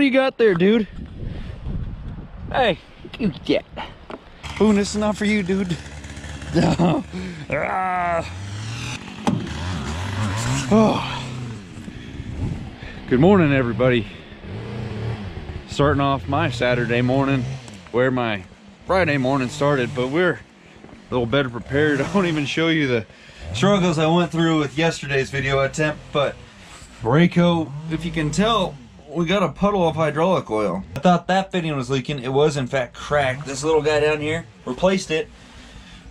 do you got there, dude? Hey, yeah. Boone, this is not for you, dude. No. Oh. Good morning, everybody. Starting off my Saturday morning where my Friday morning started, but we're a little better prepared. I won't even show you the struggles I went through with yesterday's video attempt, but Rayco, if you can tell, we got a puddle of hydraulic oil. I thought that fitting was leaking. It was in fact cracked. This little guy down here replaced it,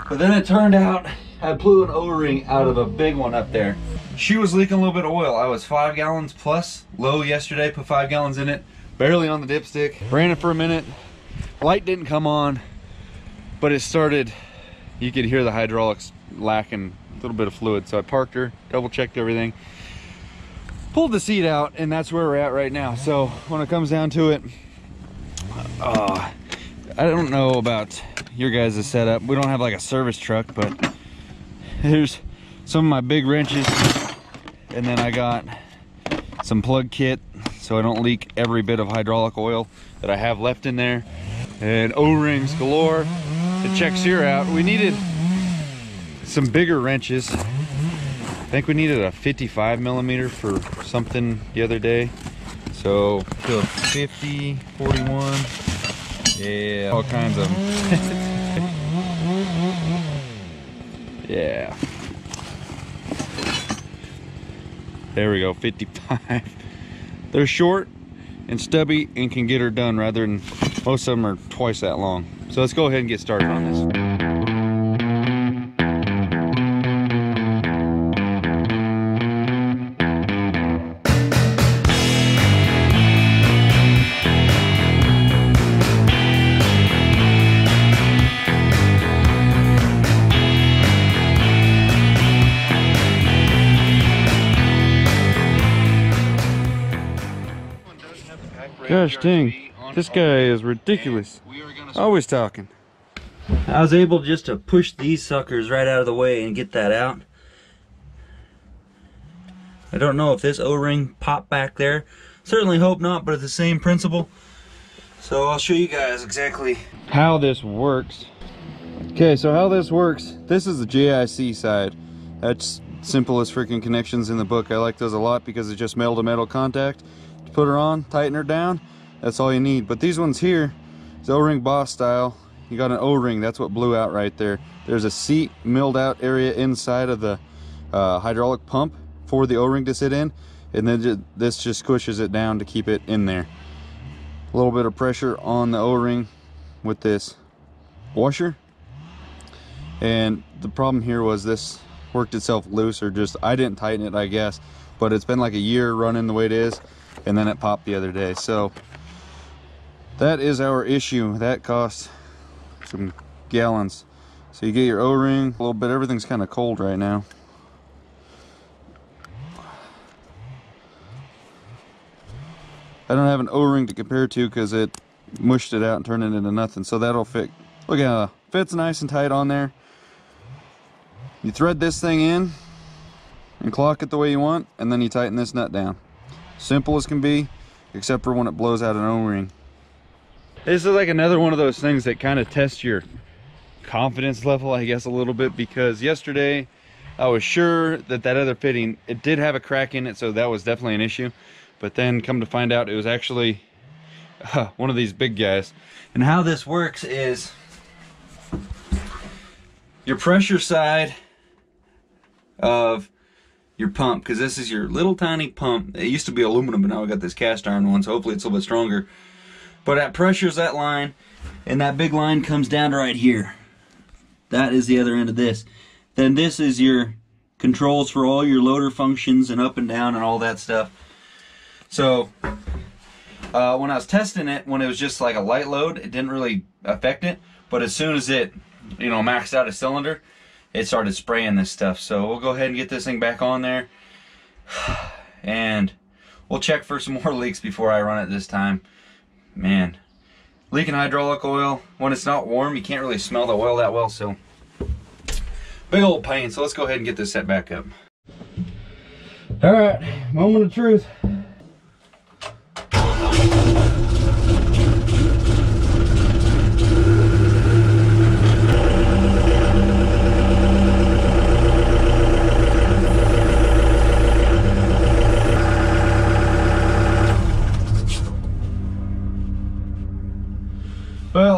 but then it turned out I blew an O-ring out of a big one up there. She was leaking a little bit of oil. I was 5 gallons plus low yesterday, put 5 gallons in it, barely on the dipstick. Ran it for a minute, light didn't come on, but it started, you could hear the hydraulics lacking a little bit of fluid. So I parked her, double checked everything, pulled the seat out, and that's where we're at right now. So when it comes down to it, I don't know about your guys' setup. We don't have like a service truck, but here's some of my big wrenches, and then I got some plug kit so I don't leak every bit of hydraulic oil that I have left in there, and O-rings galore. To check here out, we needed some bigger wrenches. I think we needed a 55 millimeter for something the other day. So 50, 41, yeah, all kinds of them. Yeah. There we go, 55. They're short and stubby and can get her done rather than most of them are twice that long. So let's go ahead and get started on this. Gosh dang, this guy is ridiculous. Always talking. I was able just to push these suckers right out of the way and get that out. I don't know if this O-ring popped back there. Certainly hope not, but it's the same principle. So I'll show you guys exactly how this works. Okay, so how this works, this is the JIC side. That's simplest freaking connections in the book. I like those a lot because it's just metal to metal contact. Put her on, tighten her down, that's all you need. But these ones here is O-ring boss style. You got an O-ring, that's what blew out right there. There's a seat milled out area inside of the hydraulic pump for the O-ring to sit in, and then this just squishes it down to keep it in there. A little bit of pressure on the O-ring with this washer, and the problem here was this worked itself loose, or just I didn't tighten it, I guess, but it's been like a year running the way it is, and then it popped the other day. So that is our issue. That cost some gallons. So you get your O-ring, a little bit, everything's kind of cold right now. I don't have an O-ring to compare to because it mushed it out and turned it into nothing. So that'll fit. Look at fits nice and tight on there. You thread this thing in and clock it the way you want, and then you tighten this nut down. Simple as can be, except for when it blows out an O-ring. This is like another one of those things that kind of tests your confidence level, I guess, a little bit, because yesterday I was sure that that other fitting, it did have a crack in it, so that was definitely an issue. But then come to find out it was actually one of these big guys. And how this works is your pressure side of your pump, because this is your little tiny pump. It used to be aluminum, but now we got this cast iron one, so hopefully it's a little bit stronger. But that pressures that line, and that big line comes down to right here. That is the other end of this. Then this is your controls for all your loader functions and up and down and all that stuff. So when I was testing it, when it was just like a light load, it didn't really affect it. But as soon as it, you know, maxed out a cylinder, it started spraying this stuff. So we'll go ahead and get this thing back on there, and we'll check for some more leaks before I run it this time. Man, leaking hydraulic oil, when it's not warm, you can't really smell the oil that well, so big old pain. So let's go ahead and get this set back up. All right, moment of truth.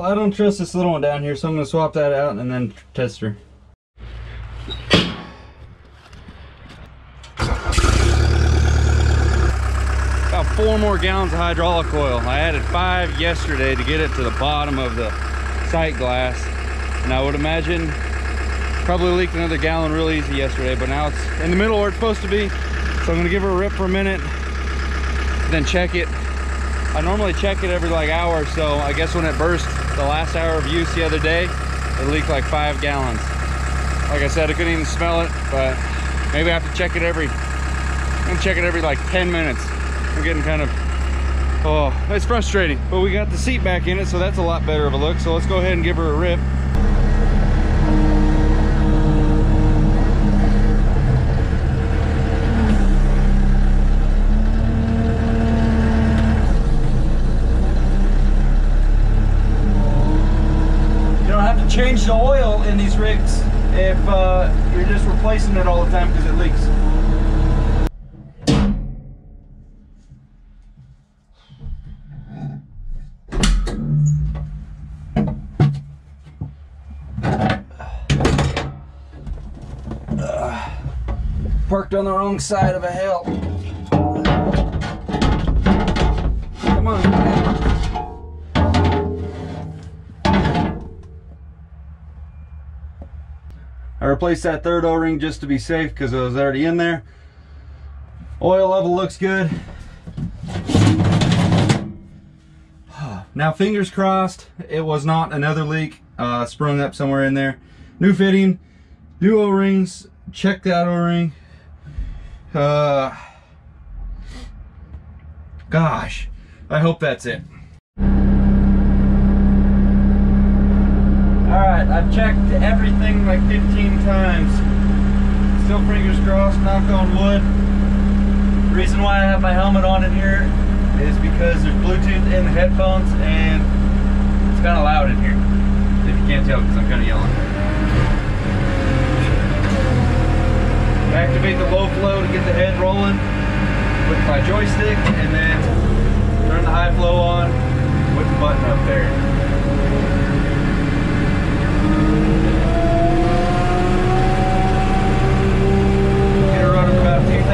I don't trust this little one down here, so I'm gonna swap that out and then test her. About 4 more gallons of hydraulic oil. I added 5 yesterday to get it to the bottom of the sight glass, and I would imagine probably leaked another gallon real easy yesterday, but now it's in the middle where it's supposed to be, so I'm gonna give her a rip for a minute, then check it. I normally check it every like hour or so. I guess when it burst the last hour of use the other day, it leaked like 5 gallons. Like I said, I couldn't even smell it, but maybe I have to check it every, I'm gonna check it every like 10 minutes. I'm getting kind of, oh, it's frustrating, but we got the seat back in it, so that's a lot better of a look. So let's go ahead and give her a rip. Change the oil in these rigs if you're just replacing it all the time because it leaks. Parked on the wrong side of a hill. Come on, man. I replaced that third O-ring just to be safe because it was already in there. Oil level looks good. Now fingers crossed it was not another leak sprung up somewhere in there. New fitting, new O-rings, check that O-ring. Gosh, I hope that's it. Alright, I've checked everything like 15 times. Still fingers crossed, knock on wood. The reason why I have my helmet on in here is because there's Bluetooth in the headphones and it's kind of loud in here. If you can't tell because I'm kind of yelling. Activate the low flow to get the head rolling with my joystick, and then turn the high flow on with the button up there. Get her running about 2,000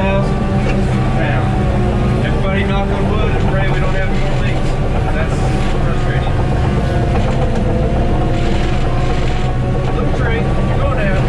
now. Everybody knock on wood and pray we don't have any more leaks. That's frustrating. Look straight, go down.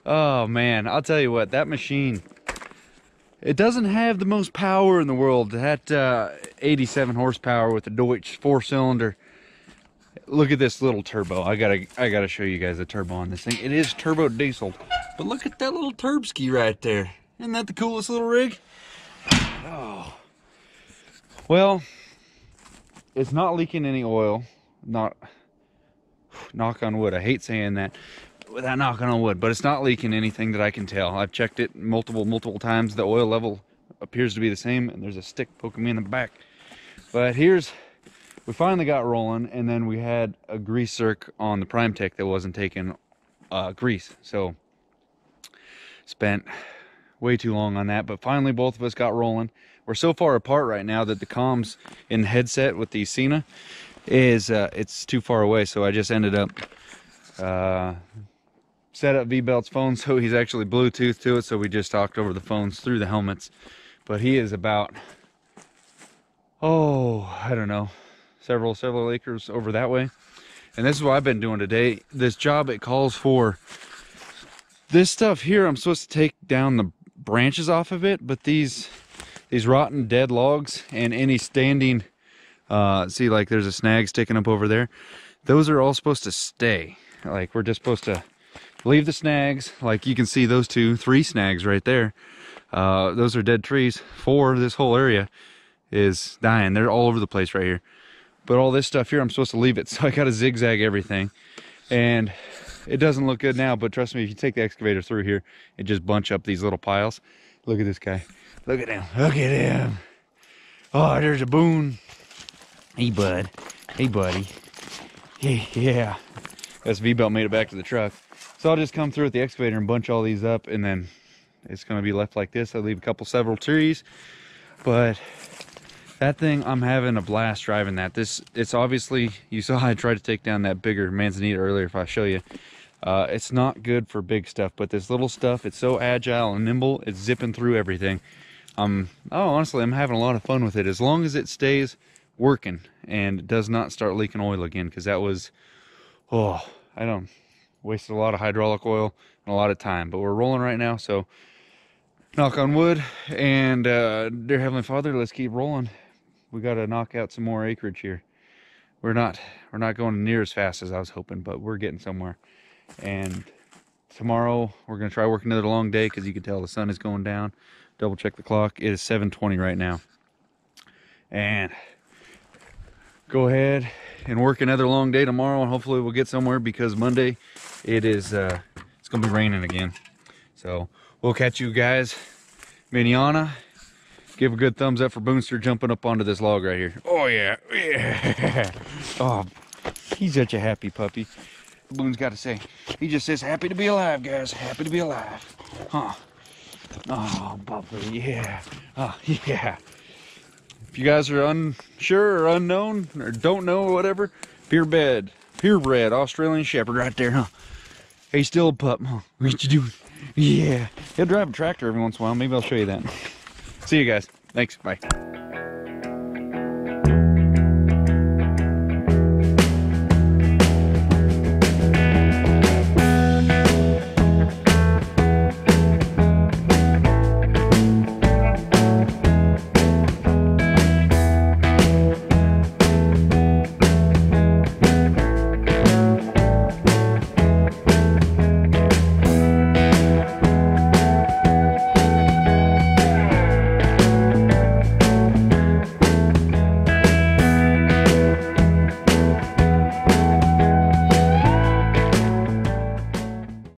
Oh man, I'll tell you what, that machine, it doesn't have the most power in the world. That 87 horsepower with the Deutsch 4-cylinder. Look at this little turbo. I gotta show you guys the turbo on this thing. It is turbo diesel, but look at that little turbski right there. Isn't that the coolest little rig? Oh, well, it's not leaking any oil. Not, knock on wood. I hate saying that without knocking on wood, but it's not leaking anything that I can tell. I've checked it multiple times. The oil level appears to be the same, and there's a stick poking me in the back. But we finally got rolling, and then we had a grease circ on the Prime Tech that wasn't taking grease. So spent way too long on that, but finally both of us got rolling. We're so far apart right now that the comms in the headset with the Cena is it's too far away, so I just ended up set up V-Belt's phone so he's actually Bluetooth to it, so we just talked over the phones through the helmets. But he is about, oh, I don't know, several acres over that way. And this is what I've been doing today. This job, it calls for this stuff here. I'm supposed to take down the branches off of it, but these rotten dead logs and any standing, see, like there's a snag sticking up over there, those are all supposed to stay. Like, we're just supposed to leave the snags. Like, you can see those 3 snags right there. Those are dead trees. 4, this whole area is dying. They're all over the place right here. But all this stuff here, I'm supposed to leave it. So I got to zigzag everything. And it doesn't look good now, but trust me, if you take the excavator through here, it just bunch up these little piles. Look at this guy. Look at him. Look at him. Oh, there's a boon. Hey, bud. Hey, buddy. Hey, yeah. That's V-Belt made it back to the truck. So I'll just come through with the excavator and bunch all these up, and then it's going to be left like this. I'll leave several trees. But that thing, I'm having a blast driving that. It's obviously, you saw I tried to take down that bigger Manzanita earlier. If I show you, it's not good for big stuff, but this little stuff, it's so agile and nimble. It's zipping through everything. Honestly, I'm having a lot of fun with it, as long as it stays working and does not start leaking oil again, because that was, I don't wasted a lot of hydraulic oil and a lot of time. But we're rolling right now, so knock on wood. And dear Heavenly Father, let's keep rolling. We got to knock out some more acreage here. We're not going near as fast as I was hoping, but we're getting somewhere. And tomorrow we're going to try working another long day, because you can tell the sun is going down. Double check the clock. It is 7:20 right now. And go ahead and work another long day tomorrow, and hopefully we'll get somewhere, because Monday it's going to be raining again. So we'll catch you guys manana. Give a good thumbs up for Boonster jumping up onto this log right here. Oh yeah, yeah. Oh, he's such a happy puppy. Boon's got to say, he just says happy to be alive, guys. Happy to be alive. Huh. Oh, puppy, yeah. Oh, yeah. If you guys are unsure or unknown or don't know or whatever, purebred Australian Shepherd right there, huh? Hey, still a pup, huh? What you doing? Yeah. He'll drive a tractor every once in a while. Maybe I'll show you that. See you guys. Thanks. Bye.